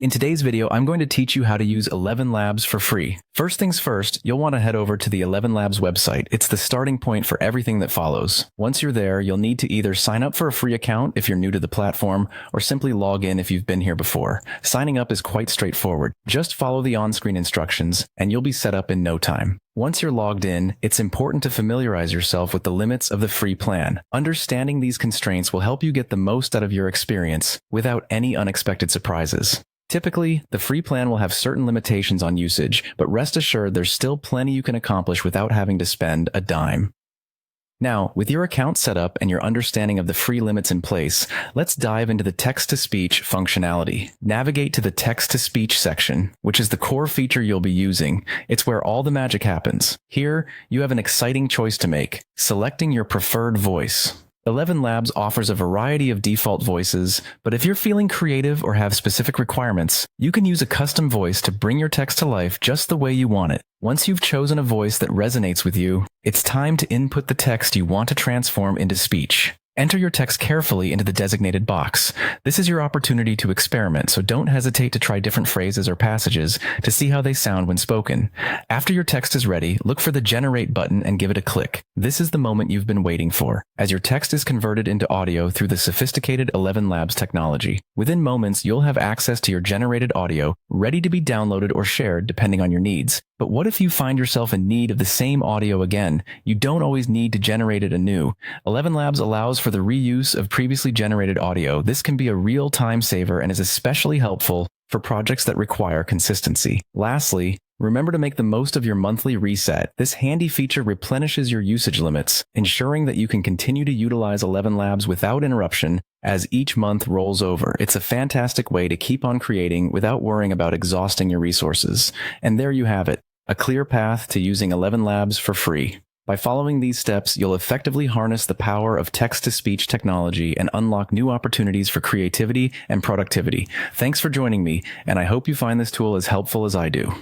In today's video, I'm going to teach you how to use Elevenlabs for free. First things first, you'll want to head over to the Elevenlabs website. It's the starting point for everything that follows. Once you're there, you'll need to either sign up for a free account if you're new to the platform, or simply log in if you've been here before. Signing up is quite straightforward. Just follow the on-screen instructions, and you'll be set up in no time. Once you're logged in, it's important to familiarize yourself with the limits of the free plan. Understanding these constraints will help you get the most out of your experience without any unexpected surprises. Typically, the free plan will have certain limitations on usage, but rest assured there's still plenty you can accomplish without having to spend a dime. Now, with your account set up and your understanding of the free limits in place, let's dive into the text-to-speech functionality. Navigate to the text-to-speech section, which is the core feature you'll be using. It's where all the magic happens. Here, you have an exciting choice to make: selecting your preferred voice. Elevenlabs offers a variety of default voices, but if you're feeling creative or have specific requirements, you can use a custom voice to bring your text to life just the way you want it. Once you've chosen a voice that resonates with you, it's time to input the text you want to transform into speech. Enter your text carefully into the designated box. This is your opportunity to experiment, so don't hesitate to try different phrases or passages to see how they sound when spoken. After your text is ready, look for the Generate button and give it a click. This is the moment you've been waiting for, as your text is converted into audio through the sophisticated Elevenlabs technology. Within moments, you'll have access to your generated audio, ready to be downloaded or shared depending on your needs. But what if you find yourself in need of the same audio again? You don't always need to generate it anew. Elevenlabs allows for the reuse of previously generated audio. This can be a real time saver and is especially helpful for projects that require consistency. Lastly, remember to make the most of your monthly reset. This handy feature replenishes your usage limits, ensuring that you can continue to utilize Elevenlabs without interruption as each month rolls over. It's a fantastic way to keep on creating without worrying about exhausting your resources. And there you have it, a clear path to using Elevenlabs for free. By following these steps, you'll effectively harness the power of text-to-speech technology and unlock new opportunities for creativity and productivity. Thanks for joining me, and I hope you find this tool as helpful as I do.